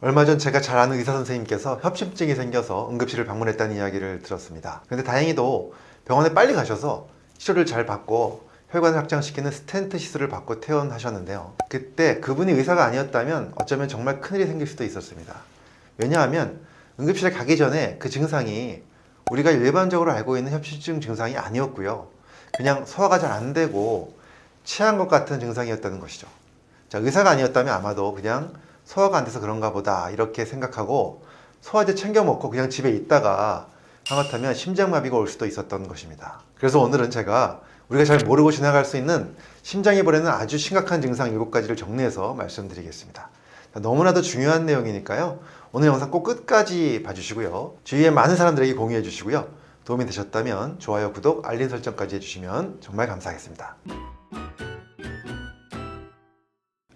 얼마 전 제가 잘 아는 의사 선생님께서 협심증이 생겨서 응급실을 방문했다는 이야기를 들었습니다. 근데 다행히도 병원에 빨리 가셔서 치료를 잘 받고 혈관을 확장시키는 스텐트 시술을 받고 퇴원하셨는데요. 그때 그분이 의사가 아니었다면 어쩌면 정말 큰일이 생길 수도 있었습니다. 왜냐하면 응급실에 가기 전에 그 증상이 우리가 일반적으로 알고 있는 협심증 증상이 아니었고요. 그냥 소화가 잘 안 되고 체한 것 같은 증상이었다는 것이죠. 자, 의사가 아니었다면 아마도 그냥 소화가 안 돼서 그런가 보다 이렇게 생각하고 소화제 챙겨 먹고 그냥 집에 있다가 하마터면 심장마비가 올 수도 있었던 것입니다. 그래서 오늘은 제가 우리가 잘 모르고 지나갈 수 있는 심장이 보내는 아주 심각한 증상 7가지를 정리해서 말씀드리겠습니다. 너무나도 중요한 내용이니까요. 오늘 영상 꼭 끝까지 봐주시고요. 주위에 많은 사람들에게 공유해 주시고요. 도움이 되셨다면 좋아요, 구독, 알림 설정까지 해주시면 정말 감사하겠습니다.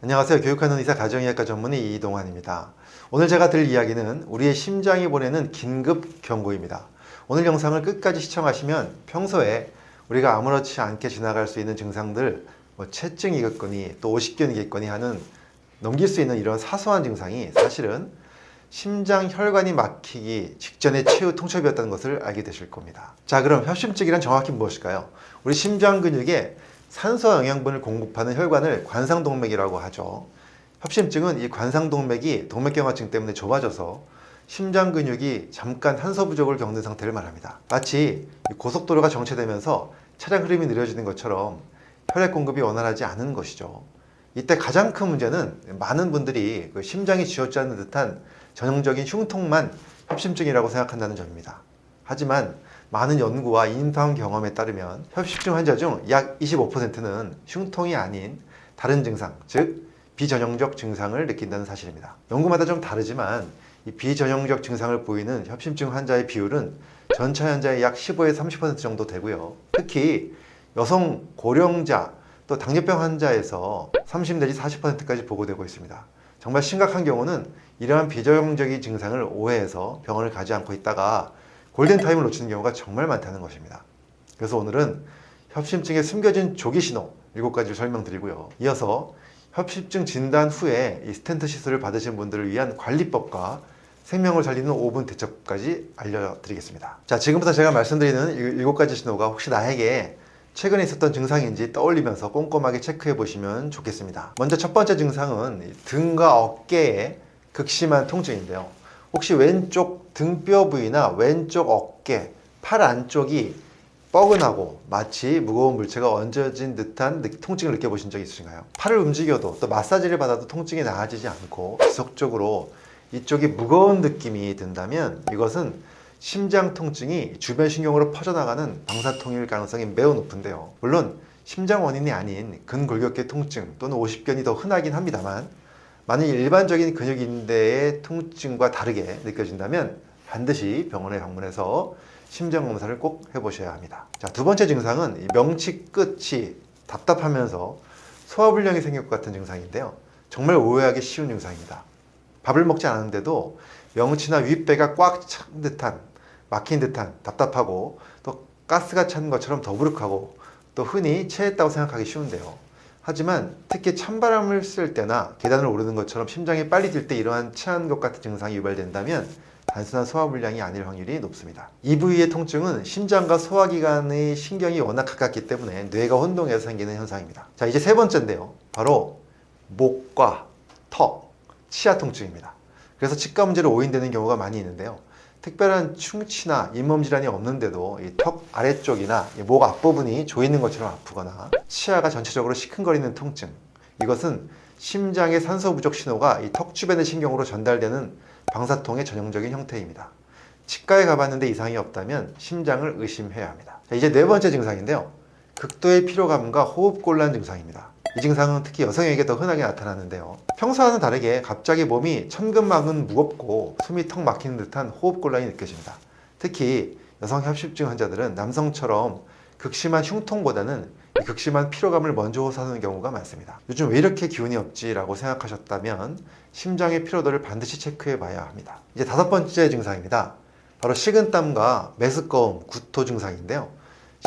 안녕하세요. 교육하는 의사 가정의학과 전문의 이동환입니다. 오늘 제가 드릴 이야기는 우리의 심장이 보내는 긴급 경고입니다. 오늘 영상을 끝까지 시청하시면 평소에 우리가 아무렇지 않게 지나갈 수 있는 증상들, 체증이겠거니 또 오십견이겠거니 하는 넘길 수 있는 이런 사소한 증상이 사실은 심장 혈관이 막히기 직전의 최후 통첩이었다는 것을 알게 되실 겁니다. 자, 그럼 협심증이란 정확히 무엇일까요? 우리 심장 근육에 산소와 영양분을 공급하는 혈관을 관상동맥이라고 하죠. 협심증은 이 관상동맥이 동맥경화증 때문에 좁아져서 심장 근육이 잠깐 산소 부족을 겪는 상태를 말합니다. 마치 고속도로가 정체되면서 차량 흐름이 느려지는 것처럼 혈액 공급이 원활하지 않은 것이죠. 이때 가장 큰 문제는 많은 분들이 심장이 쥐어짜는 듯한 전형적인 흉통만 협심증이라고 생각한다는 점입니다. 하지만 많은 연구와 임상 경험에 따르면 협심증 환자 중 약 25%는 흉통이 아닌 다른 증상, 즉 비전형적 증상을 느낀다는 사실입니다. 연구마다 좀 다르지만 이 비전형적 증상을 보이는 협심증 환자의 비율은 전체 환자의 약 15에서 30% 정도 되고요. 특히 여성 고령자 또 당뇨병 환자에서 30 내지 40%까지 보고되고 있습니다. 정말 심각한 경우는 이러한 비전형적인 증상을 오해해서 병원을 가지 않고 있다가 골든타임을 놓치는 경우가 정말 많다는 것입니다. 그래서 오늘은 협심증의 숨겨진 조기 신호 7가지를 설명드리고요. 이어서 협심증 진단 후에 이 스텐트 시술을 받으신 분들을 위한 관리법과 생명을 살리는 5분 대처법까지 알려드리겠습니다. 자, 지금부터 제가 말씀드리는 7가지 신호가 혹시 나에게 최근에 있었던 증상인지 떠올리면서 꼼꼼하게 체크해 보시면 좋겠습니다. 먼저 첫 번째 증상은 등과 어깨의 극심한 통증인데요. 혹시 왼쪽 등뼈 부위나 왼쪽 어깨, 팔 안쪽이 뻐근하고 마치 무거운 물체가 얹어진 듯한 통증을 느껴보신 적이 있으신가요? 팔을 움직여도 또 마사지를 받아도 통증이 나아지지 않고 지속적으로 이쪽이 무거운 느낌이 든다면 이것은 심장 통증이 주변 신경으로 퍼져나가는 방사통일 가능성이 매우 높은데요. 물론 심장 원인이 아닌 근골격계 통증 또는 오십견이 더 흔하긴 합니다만 만일 일반적인 근육인대의 통증과 다르게 느껴진다면 반드시 병원에 방문해서 심장검사를 꼭 해보셔야 합니다. 자, 두 번째 증상은 명치 끝이 답답하면서 소화불량이 생길 것 같은 증상인데요. 정말 오해하기 쉬운 증상입니다. 밥을 먹지 않았는데도 명치나 윗배가 꽉 찬 듯한, 막힌 듯한 답답하고 또 가스가 찬 것처럼 더부룩하고 또 흔히 체했다고 생각하기 쉬운데요. 하지만 특히 찬바람을 쓸 때나 계단을 오르는 것처럼 심장이 빨리 뛸 때 이러한 체한 것 같은 증상이 유발된다면 단순한 소화불량이 아닐 확률이 높습니다. 이 부위의 통증은 심장과 소화기관의 신경이 워낙 가깝기 때문에 뇌가 혼동해서 생기는 현상입니다. 자, 이제 세 번째인데요. 바로 목과 턱, 치아 통증입니다. 그래서 치과 문제로 오인되는 경우가 많이 있는데요. 특별한 충치나 잇몸 질환이 없는데도 이 턱 아래쪽이나 목 앞부분이 조이는 것처럼 아프거나 치아가 전체적으로 시큰거리는 통증, 이것은 심장의 산소 부족 신호가 이 턱 주변의 신경으로 전달되는 방사통의 전형적인 형태입니다. 치과에 가봤는데 이상이 없다면 심장을 의심해야 합니다. 자, 이제 네 번째 증상인데요. 극도의 피로감과 호흡곤란 증상입니다. 이 증상은 특히 여성에게 더 흔하게 나타나는데요. 평소와는 다르게 갑자기 몸이 천근만근 무겁고 숨이 턱 막히는 듯한 호흡곤란이 느껴집니다. 특히 여성 협심증 환자들은 남성처럼 극심한 흉통보다는 극심한 피로감을 먼저 호소하는 경우가 많습니다. 요즘 왜 이렇게 기운이 없지? 라고 생각하셨다면 심장의 피로도를 반드시 체크해 봐야 합니다. 이제 다섯 번째 증상입니다. 바로 식은땀과 메스꺼움, 구토 증상인데요.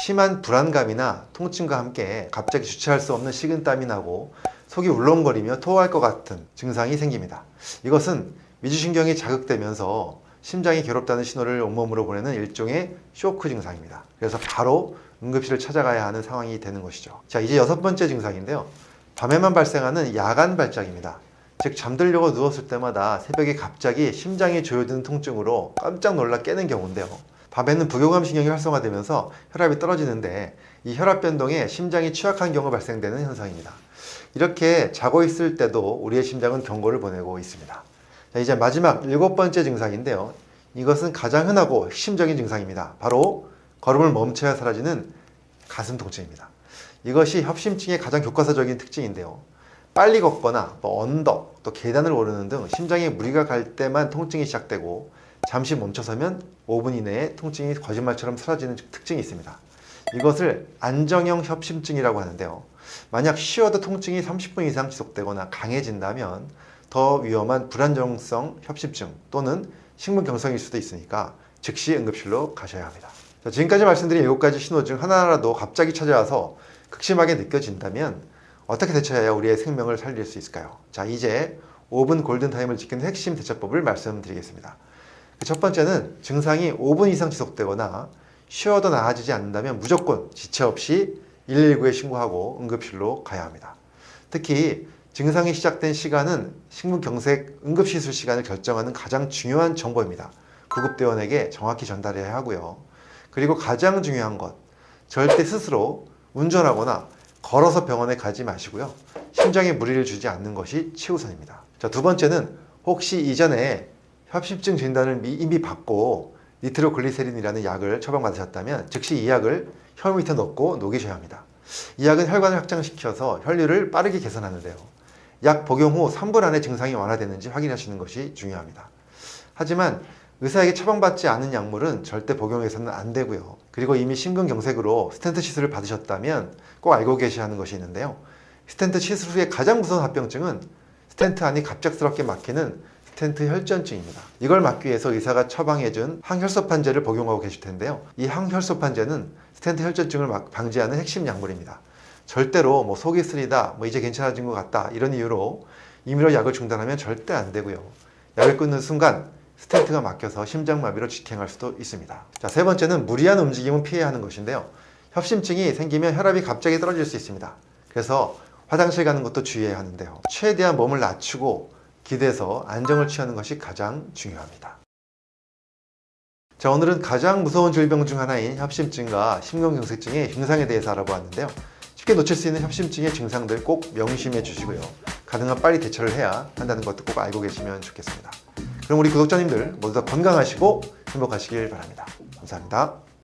심한 불안감이나 통증과 함께 갑자기 주체할 수 없는 식은땀이 나고 속이 울렁거리며 토할 것 같은 증상이 생깁니다. 이것은 위주신경이 자극되면서 심장이 괴롭다는 신호를 온몸으로 보내는 일종의 쇼크 증상입니다. 그래서 바로 응급실을 찾아가야 하는 상황이 되는 것이죠. 자, 이제 6번째 증상인데요. 밤에만 발생하는 야간 발작입니다. 즉 잠들려고 누웠을 때마다 새벽에 갑자기 심장이 조여드는 통증으로 깜짝 놀라 깨는 경우인데요. 밤에는 부교감 신경이 활성화되면서 혈압이 떨어지는데 이 혈압 변동에 심장이 취약한 경우 발생되는 현상입니다. 이렇게 자고 있을 때도 우리의 심장은 경고를 보내고 있습니다. 자, 이제 마지막 7번째 증상인데요. 이것은 가장 흔하고 핵심적인 증상입니다. 바로 걸음을 멈춰야 사라지는 가슴 통증입니다. 이것이 협심증의 가장 교과서적인 특징인데요. 빨리 걷거나 언덕, 또 계단을 오르는 등 심장에 무리가 갈 때만 통증이 시작되고 잠시 멈춰서면 5분 이내에 통증이 거짓말처럼 사라지는 특징이 있습니다. 이것을 안정형 협심증이라고 하는데요. 만약 쉬어도 통증이 30분 이상 지속되거나 강해진다면 더 위험한 불안정성 협심증 또는 식문경색일 수도 있으니까 즉시 응급실로 가셔야 합니다. 자, 지금까지 말씀드린 7가지 신호 중 하나라도 갑자기 찾아와서 극심하게 느껴진다면 어떻게 대처해야 우리의 생명을 살릴 수 있을까요? 자, 이제 5분 골든타임을 지키는 핵심 대처법을 말씀드리겠습니다. 첫 번째는 증상이 5분 이상 지속되거나 쉬어도 나아지지 않는다면 무조건 지체 없이 119에 신고하고 응급실로 가야 합니다. 특히 증상이 시작된 시간은 식문경색 응급시술 시간을 결정하는 가장 중요한 정보입니다. 구급대원에게 정확히 전달해야 하고요. 그리고 가장 중요한 것, 절대 스스로 운전하거나 걸어서 병원에 가지 마시고요. 심장에 무리를 주지 않는 것이 최우선입니다. 자, 두 번째는 혹시 이전에 협심증 진단을 이미 받고 니트로글리세린이라는 약을 처방받으셨다면 즉시 이 약을 혀 밑에 넣고 녹이셔야 합니다. 이 약은 혈관을 확장시켜서 혈류를 빠르게 개선하는데요. 약 복용 후 3분 안에 증상이 완화되는지 확인하시는 것이 중요합니다. 하지만 의사에게 처방받지 않은 약물은 절대 복용해서는 안 되고요. 그리고 이미 심근경색으로 스텐트 시술을 받으셨다면 꼭 알고 계셔야 하는 것이 있는데요. 스텐트 시술 후에 가장 무서운 합병증은 스텐트 안이 갑작스럽게 막히는 스텐트 혈전증입니다. 이걸 막기 위해서 의사가 처방해준 항혈소판제를 복용하고 계실 텐데요. 이 항혈소판제는 스텐트 혈전증을 방지하는 핵심 약물입니다. 절대로 속이 쓰리다, 이제 괜찮아진 것 같다 이런 이유로 임의로 약을 중단하면 절대 안 되고요. 약을 끊는 순간 스텐트가 막혀서 심장마비로 직행할 수도 있습니다. 자, 세 번째는 무리한 움직임은 피해야 하는 것인데요. 협심증이 생기면 혈압이 갑자기 떨어질 수 있습니다. 그래서 화장실 가는 것도 주의해야 하는데요. 최대한 몸을 낮추고 기대서 안정을 취하는 것이 가장 중요합니다. 자, 오늘은 가장 무서운 질병 중 하나인 협심증과 심근경색증의 증상에 대해서 알아보았는데요. 쉽게 놓칠 수 있는 협심증의 증상들 꼭 명심해 주시고요. 가능한 빨리 대처를 해야 한다는 것도 꼭 알고 계시면 좋겠습니다. 그럼 우리 구독자님들 모두 다 건강하시고 행복하시길 바랍니다. 감사합니다.